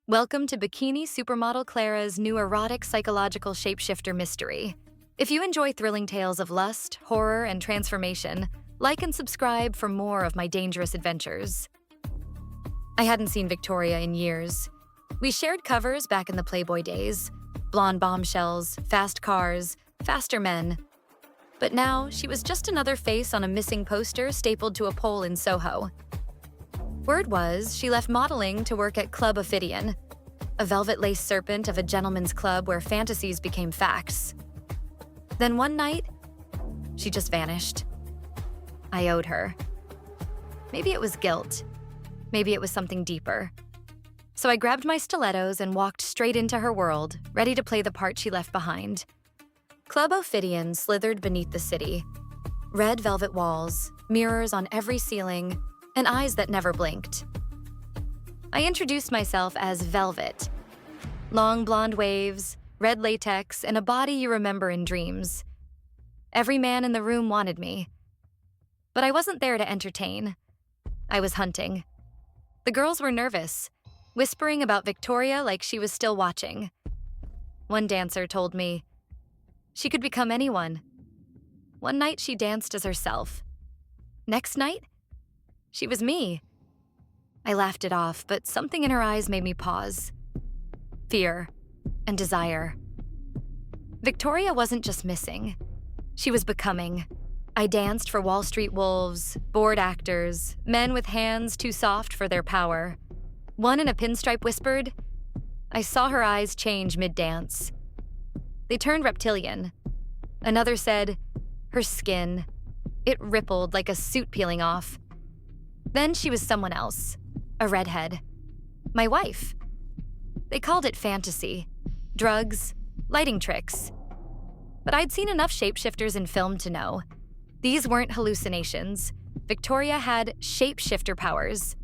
Welcome to Bikini Supermodel Clara's new erotic psychological shapeshifter mystery. If you enjoy thrilling tales of lust, horror, and transformation, like and subscribe for more of my dangerous adventures. I hadn't seen Victoria in years. We shared covers back in the Playboy days, blonde bombshells, fast cars, faster men. But now, she was just another face on a missing poster stapled to a pole in Soho. Word was she left modeling to work at Club Ophidian, a velvet-lace serpent of a gentleman's club where fantasies became facts. Then one night, she just vanished. I owed her. Maybe it was guilt. Maybe it was something deeper. So I grabbed my stilettos and walked straight into her world, ready to play the part she left behind. Club Ophidian slithered beneath the city. Red velvet walls, mirrors on every ceiling, and eyes that never blinked. I introduced myself as Velvet. Long blonde waves, red latex, and a body you remember in dreams. Every man in the room wanted me. But I wasn't there to entertain. I was hunting. The girls were nervous, whispering about Victoria like she was still watching. One dancer told me she could become anyone. One night she danced as herself. Next night, she was me. I laughed it off, but something in her eyes made me pause. Fear and desire. Victoria wasn't just missing. She was becoming. I danced for Wall Street wolves, bored actors, men with hands too soft for their power. One in a pinstripe whispered. I saw her eyes change mid-dance. They turned reptilian. Another said, her skin. It rippled like a suit peeling off. Then she was someone else, a redhead. My wife. They called it fantasy, drugs, lighting tricks. But I'd seen enough shapeshifters in film to know. These weren't hallucinations. Victoria had shapeshifter powers.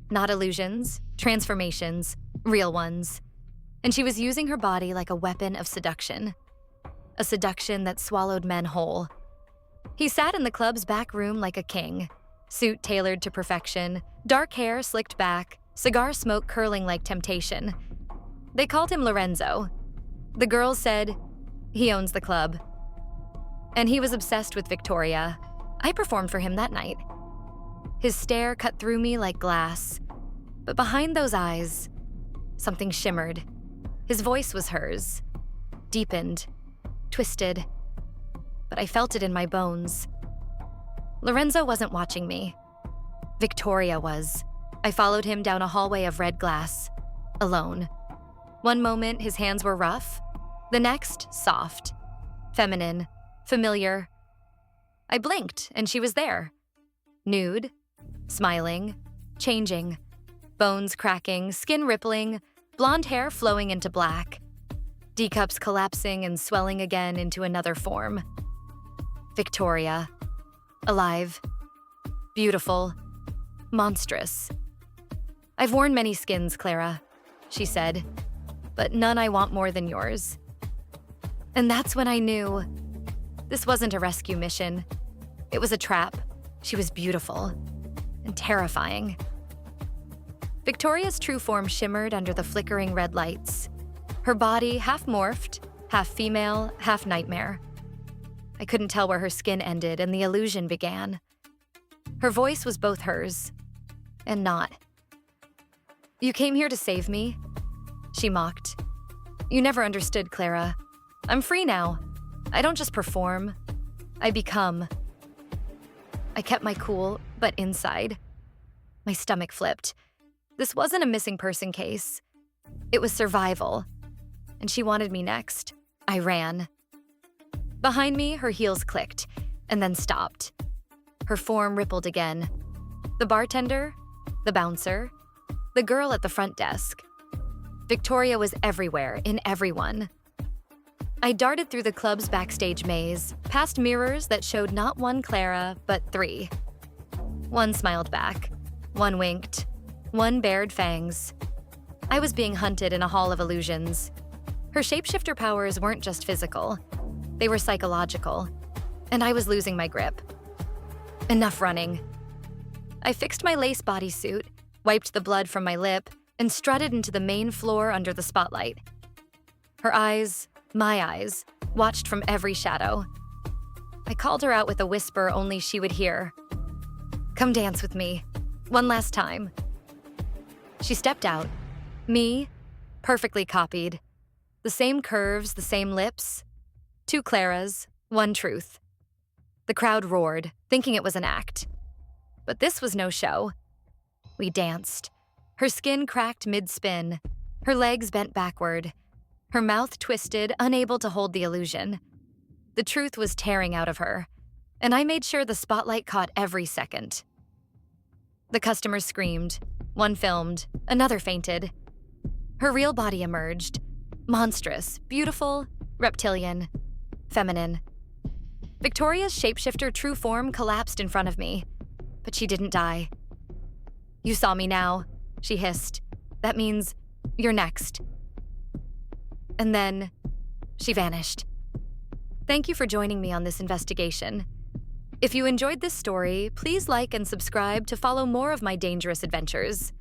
Not illusions, transformations, real ones. And she was using her body like a weapon of seduction. A seduction that swallowed men whole. He sat in the club's back room like a king. Suit tailored to perfection, dark hair slicked back, cigar smoke curling like temptation. They called him Lorenzo. The girls said, he owns the club. And he was obsessed with Victoria. I performed for him that night. His stare cut through me like glass. But behind those eyes, something shimmered. His voice was hers. Deepened, twisted. But I felt it in my bones. Lorenzo wasn't watching me. Victoria was. I followed him down a hallway of red glass, alone. One moment, his hands were rough. The next, soft, feminine, familiar. I blinked, and she was there. Nude, smiling, changing. Bones cracking, skin rippling, blonde hair flowing into black. D-cups collapsing and swelling again into another form. Victoria. Alive. Beautiful. Monstrous. I've worn many skins, Clara, she said, but none I want more than yours. And that's when I knew this wasn't a rescue mission. It was a trap. She was beautiful and terrifying. Victoria's true form shimmered under the flickering red lights. Her body half morphed, half female, half nightmare. I couldn't tell where her skin ended and the illusion began. Her voice was both hers and not. You came here to save me? She mocked. You never understood, Clara. I'm free now. I don't just perform. I become. I kept my cool, but inside. My stomach flipped. This wasn't a missing person case. It was survival. And she wanted me next. I ran. Behind me, her heels clicked, and then stopped. Her form rippled again. The bartender, the bouncer, the girl at the front desk. Victoria was everywhere, in everyone. I darted through the club's backstage maze, past mirrors that showed not one Clara, but three. One smiled back. One winked. One bared fangs. I was being hunted in a hall of illusions. Her shapeshifter powers weren't just physical. They were psychological. And I was losing my grip. Enough running. I fixed my lace bodysuit, wiped the blood from my lip, and strutted into the main floor under the spotlight. Her eyes, my eyes, watched from every shadow. I called her out with a whisper only she would hear. "Come dance with me. One last time." She stepped out. Me, perfectly copied. The same curves, the same lips. 2 Claras, 1 truth. The crowd roared, thinking it was an act. But this was no show. We danced. Her skin cracked mid-spin. Her legs bent backward. Her mouth twisted, unable to hold the illusion. The truth was tearing out of her, and I made sure the spotlight caught every second. The customers screamed. One filmed, another fainted. Her real body emerged. Monstrous, beautiful, reptilian, feminine. Victoria's shapeshifter true form collapsed in front of me, but she didn't die. "You saw me now," she hissed. "That means you're next." And then she vanished. Thank you for joining me on this investigation. If you enjoyed this story, please like and subscribe to follow more of my dangerous adventures.